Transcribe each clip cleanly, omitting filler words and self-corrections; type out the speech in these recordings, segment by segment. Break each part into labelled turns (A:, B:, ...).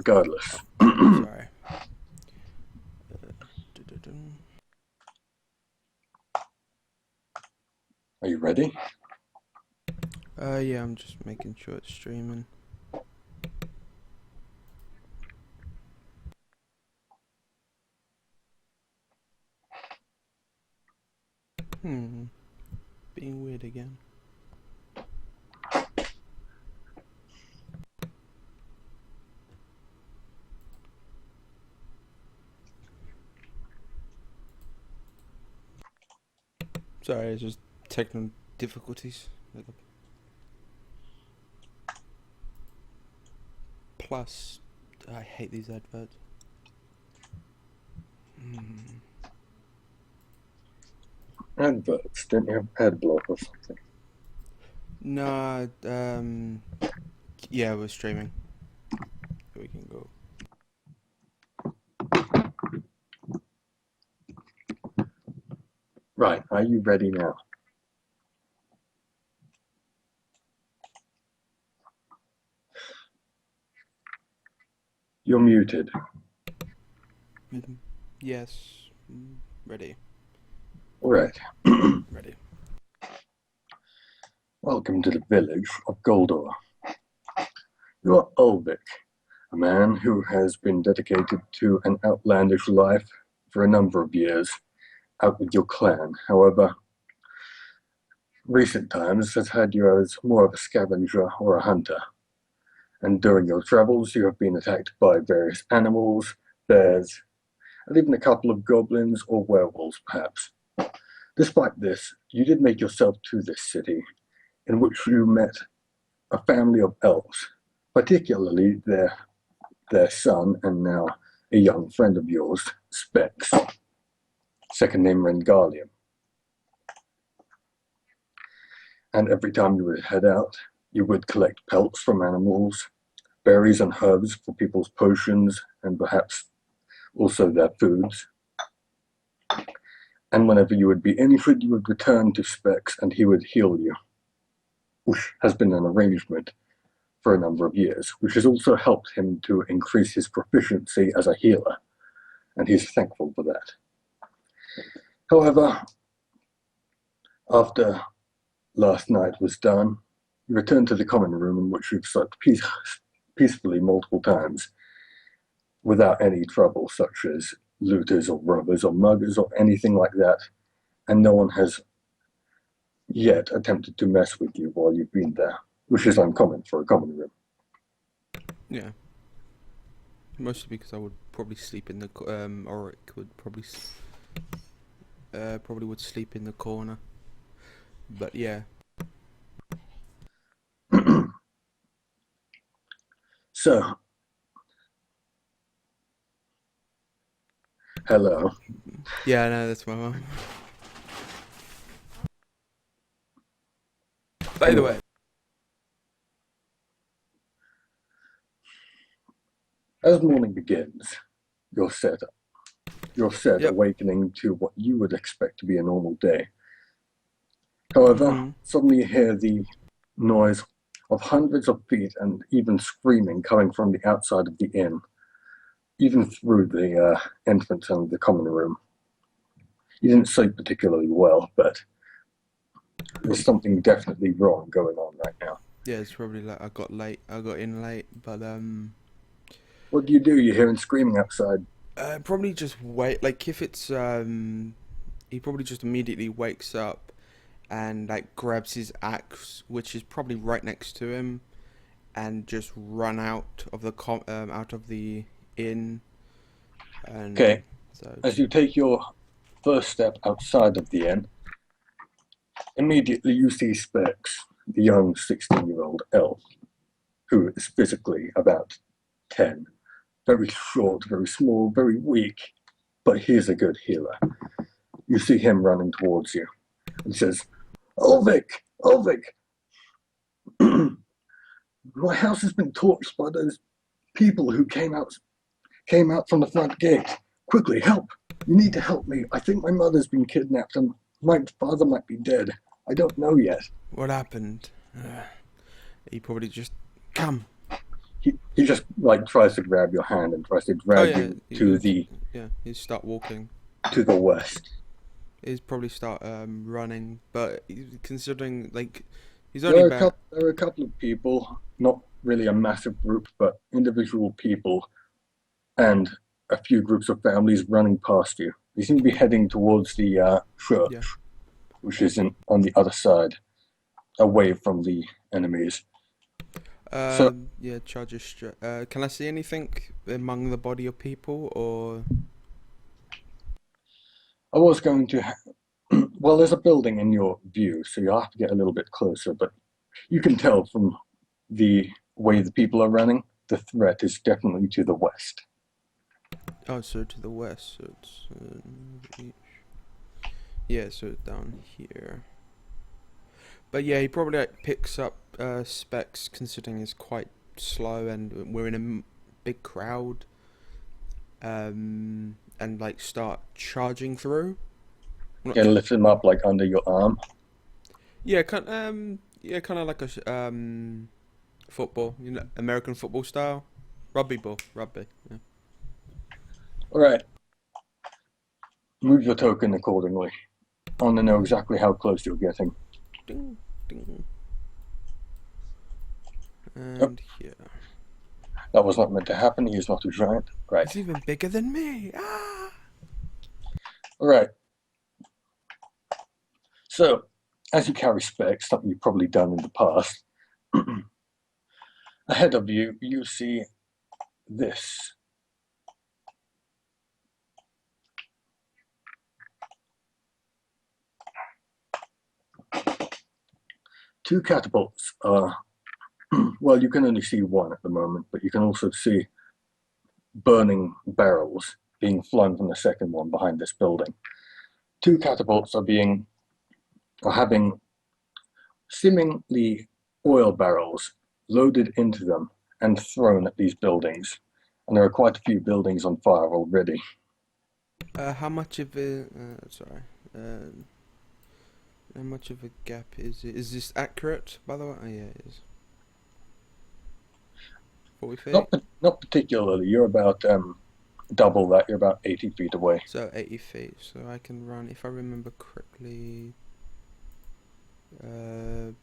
A: regardless.
B: Sorry. Dun-dun-dun.
A: Are you ready?
B: Yeah, I'm just making sure it's streaming. Being weird again. Sorry, it's just technical difficulties. Plus, I hate these adverts.
A: Adverts. Didn't you have ad block or something?
B: No, yeah, we're streaming. We can go.
A: Right. Are you ready now? You're muted.
B: Yes, ready.
A: All right.
B: Ready.
A: Welcome to the village of Goldor. You are Ulvik, a man who has been dedicated to an outlandish life for a number of years out with your clan. However, recent times has had you as more of a scavenger or a hunter. And during your travels, you have been attacked by various animals, bears, and even a couple of goblins or werewolves, perhaps. Despite this, you did make yourself to this city, in which you met a family of elves, particularly their son and now a young friend of yours, Specs, second name Rengalium. And every time you would head out, you would collect pelts from animals, berries and herbs for people's potions, and perhaps also their foods. And whenever you would be injured, you would return to Specs and he would heal you, which has been an arrangement for a number of years, which has also helped him to increase his proficiency as a healer, and he's thankful for that. However, after last night was done, you returned to the common room in which you've slept peacefully multiple times without any trouble, such as looters or robbers or muggers or anything like that, and no one has yet attempted to mess with you while you've been there, which is uncommon for a common room.
B: Yeah. Mostly because I would probably sleep in the Oric would probably would sleep in the corner. But yeah.
A: So, hello.
B: Yeah, no, that's my mum. By the way.
A: As morning begins, you're set
B: Yep.
A: awakening to what you would expect to be a normal day. However, suddenly you hear the noise of hundreds of feet and even screaming coming from the outside of the inn, even through the entrance and the common room. You didn't sleep particularly well, but there's something definitely wrong going on right now.
B: Yeah, it's probably like I got in late, but
A: What do? You're hearing screaming outside.
B: probably just wait. Like if it's he probably just immediately wakes up and like grabs his axe, which is probably right next to him, and just run out of the out of the inn. And
A: Okay,
B: so
A: as you take your first step outside of the inn, immediately you see Specs, the young 16-year-old elf, who is physically about 10. Very short, very small, very weak, but he's a good healer. You see him running towards you and says, Ulvik! Ulvik! My house has been torched by those people who came out from the front gate. Quickly, help! You need to help me. I think my mother's been kidnapped and my father might be dead. I don't know yet.
B: what happened? He probably just come.
A: he just like tries to grab your hand and tries to
B: Oh
A: drag
B: yeah,
A: you to
B: yeah. He'd start walking.
A: the west.
B: He'd probably start running, but considering like he's only
A: There are
B: about
A: a couple of people, not really a massive group, but individual people and a few groups of families running past you. They seem to be heading towards the
B: yeah.
A: church, which is on the other side, away from the enemies. So
B: Yeah, charges. Can I see anything among the body of people, or
A: I was going to. Well, there's a building in your view, so you'll have to get a little bit closer, but you can tell from the way the people are running, the threat is definitely to the west.
B: oh, so to the west? So it's yeah, so it's down here. But yeah, he probably like picks up specs considering it's quite slow and we're in a big crowd. And like start charging through. I'm not
A: You lift them up like under your arm.
B: Yeah, yeah, kind of like a football, American football style, rugby ball, rugby. Yeah.
A: All right, move your token accordingly. I want to know exactly how close you're getting.
B: Ding, ding,
A: Oh,
B: and here.
A: that was not meant to happen. He is not a giant. Right.
B: He's even bigger than me. Ah!
A: All right. So, as you carry specs, something you've probably done in the past, ahead of you, you see this. Two catapults are, well, you can only see one at the moment, but you can also see burning barrels being flung from the second one behind this building. Two catapults are having seemingly oil barrels loaded into them and thrown at these buildings. And there are quite a few buildings on fire already.
B: How much of a sorry. How much of a gap is it? Is this accurate, by the way? Oh yeah, it is. 40 feet.
A: Not particularly. You're about double that. You're about 80 feet away.
B: So 80 feet. So I can run, if I remember correctly,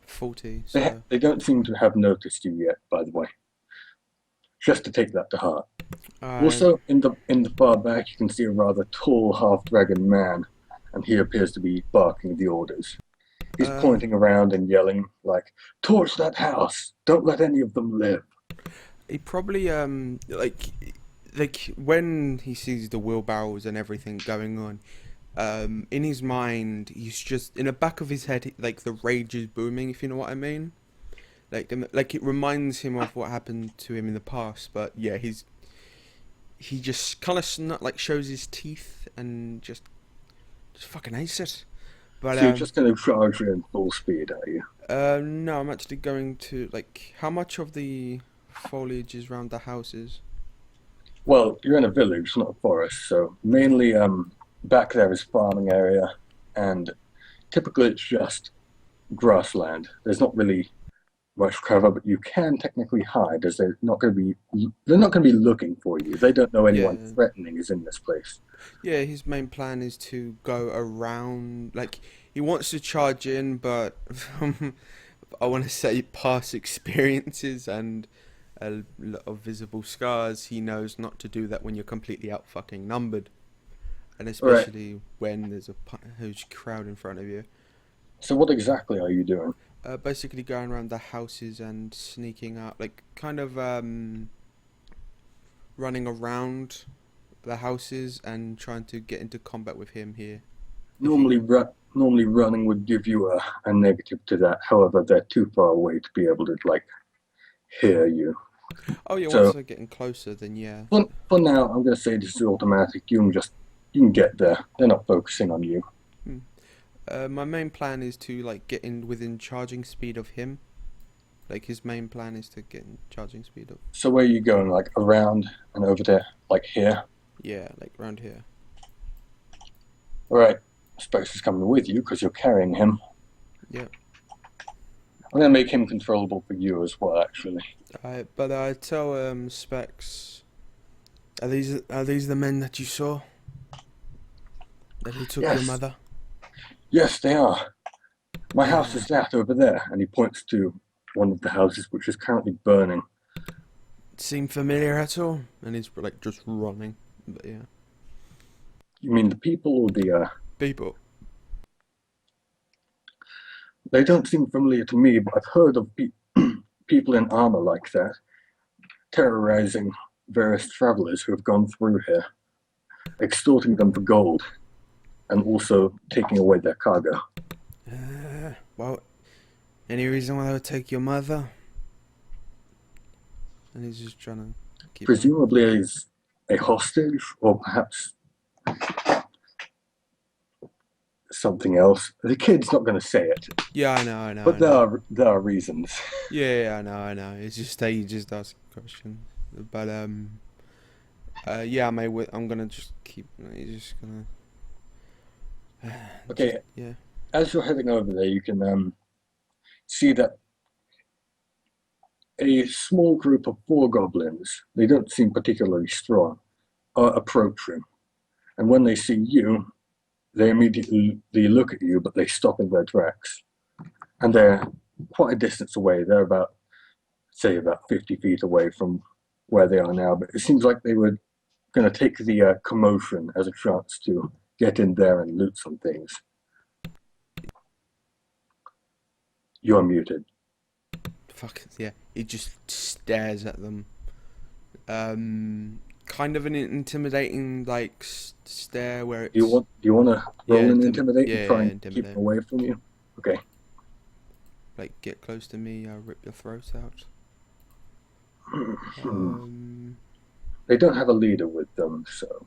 B: 40. So
A: They don't seem to have noticed you yet, by the way. Just to take that to heart.
B: I
A: Also, in the far back, you can see a rather tall half-dragon man, and he appears to be barking the orders. He's
B: uh
A: pointing around and yelling like, "Torch that house! Don't let any of them live!"
B: he probably like when he sees the wheelbarrows and everything going on, in his mind he's just in the back of his head like the rage is booming, if you know what I mean. Like it reminds him of what happened to him in the past, but yeah, he just kind of like shows his teeth and just fucking hates it. But
A: So you're just going to charge in full speed, are you?
B: no, I'm actually going to like how much of the foliage is around the houses?
A: Well, you're in a village, not a forest, so mainly back there is farming area, and typically it's just grassland. There's not really much cover, but you can technically hide, as they're not going to be looking for you. They don't know anyone
B: Yeah,
A: threatening is in this place.
B: yeah. His main plan is to go around. Like he wants to charge in, but from I want to say past experiences and a lot of visible scars, he knows not to do that when you're completely out fucking numbered, and
A: All right.
B: especially when there's a huge crowd in front of you.
A: So what exactly are you doing?
B: Basically going around the houses and sneaking out, like kind of running around the houses and trying to get into combat with him here. If you,
A: Normally running would give you a negative to that. However, they're too far away to be able to like hear you.
B: oh yeah, once
A: So
B: they're getting closer, then yeah.
A: for now, I'm going to say this is automatic. You can get there. They're not focusing on you.
B: Hmm. My main plan is to like get in within charging speed of him. Like his main plan is to get in charging speed of.
A: So where are you going? Like around and over there, like here.
B: Yeah, like around here.
A: All right. Specs is coming with you because you're carrying him.
B: Yeah.
A: I'm gonna make him controllable for you as well, actually.
B: But I tell Specs, are these the men that you saw? That who took your
A: Yes,
B: mother?
A: yes, they are. My house
B: Uh,
A: is that over there, and he points to one of the houses which is currently burning.
B: seem familiar at all? And he's like just running. But yeah,
A: You mean the people or the?
B: people.
A: They don't seem familiar to me, but I've heard of people in armor like that terrorizing various travelers who have gone through here, extorting them for gold, and also taking away their cargo.
B: Well, any reason why they would take your mother? And he's just trying to keep going.
A: Presumably as a hostage, or perhaps something else. The kid's not going to say it,
B: Yeah, I know, I know,
A: but
B: I
A: there
B: know.
A: are there are reasons.
B: Yeah, I know, I know. It's just that you just ask a question. But yeah, I'm gonna just keep. He's just gonna. Just
A: Okay,
B: yeah.
A: as you're heading over there, you can see that a small group of four goblins, they don't seem particularly strong, are approaching. And when they see you, they look at you, but they stop in their tracks. And they're quite a distance away. They're about, say, about 50 feet away from where they are now. But it seems like they were going to take the commotion as a chance to get in there and loot some things. You're muted.
B: Fuck yeah. He just stares at them. Kind of an intimidating like stare where
A: Do you
B: it's
A: want? Do you want to
B: yeah,
A: roll and intimidate and try
B: yeah,
A: and keep them
B: intimidate.
A: away from you? Okay.
B: Like get close to me, I'll rip your throat out.
A: Hmm.
B: Um.
A: They don't have a leader with them, so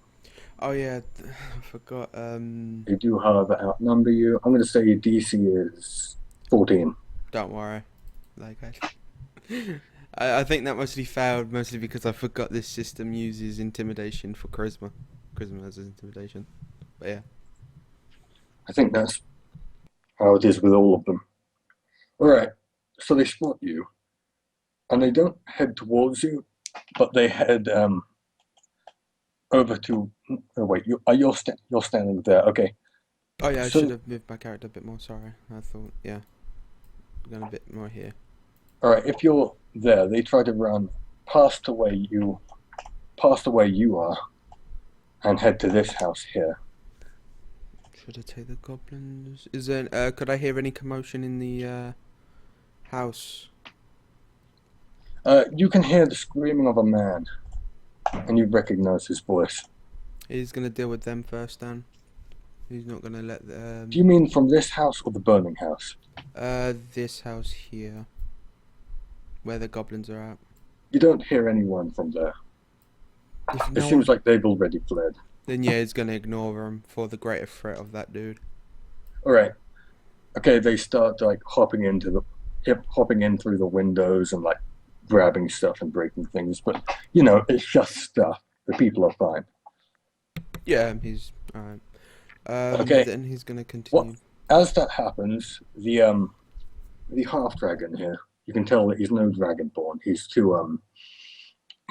B: Oh yeah, I forgot.
A: they do, however, outnumber you. I'm going to say your DC is 14.
B: Don't worry. Like I think that mostly failed mostly because I forgot this system uses intimidation for charisma. Charisma has intimidation. But yeah.
A: I think that's how it is with all of them. All right. So they spot you, and they don't head towards you, but they head over to. Oh wait, you're standing there. Okay.
B: Oh yeah, I should
A: So
B: have moved my character a bit more. Sorry, I thought yeah, gone a bit more here.
A: all right, if you're there, they try to run past the way you are, and head to this house here.
B: Should I take the goblins? Is there? Could I hear any commotion in the house?
A: You can hear the screaming of a man, and you recognize his voice.
B: He's gonna deal with them first, then. He's not gonna let
A: Do you mean from this house or the burning house?
B: this house here, where the goblins are at.
A: You don't hear anyone from there.
B: If
A: It
B: no
A: seems
B: one,
A: like they've already fled.
B: then yeah, he's gonna ignore them for the greater threat of that dude.
A: All right. Okay, they start like hopping in through the windows and like grabbing stuff and breaking things. But it's just stuff. The people are fine.
B: Yeah, he's alright.
A: Okay.
B: Then he's gonna
A: What?
B: continue.
A: As that happens, the half dragon here, you can tell that he's no dragonborn. He's too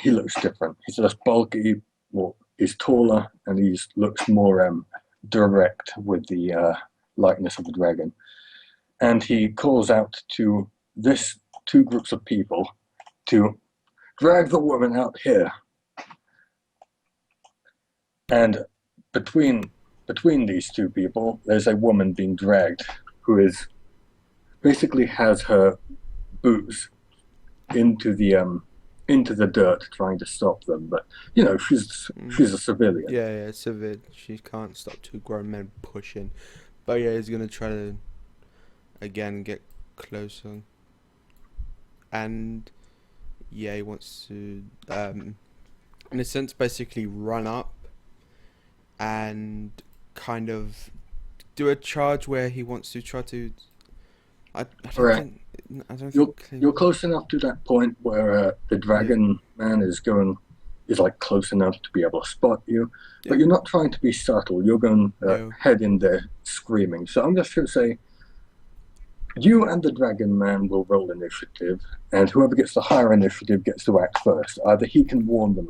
A: he looks different. He's less bulky, more he's taller, and he looks more direct with the likeness of the dragon. And he calls out to this two groups of people to drag the woman out here. And between these two people, there's a woman being dragged who is basically has her boots into the dirt trying to stop them. But
B: Mm.
A: she's a civilian.
B: Yeah, Civid. She can't stop two grown men pushing. But yeah, he's gonna try to again get closer. And yeah, he wants to in a sense basically run up and kind of do a charge where he wants to try to I
A: All
B: don't
A: right,
B: think I don't
A: you're
B: think
A: you're close enough to that point where the
B: yeah.
A: dragon man is like close enough to be able to spot you, but
B: Yeah.
A: you're not trying to be subtle. You're going
B: No.
A: head in there screaming. So I'm just going to say You and the Dragon Man will roll initiative, and whoever gets the higher initiative gets to act first. Either he can warn them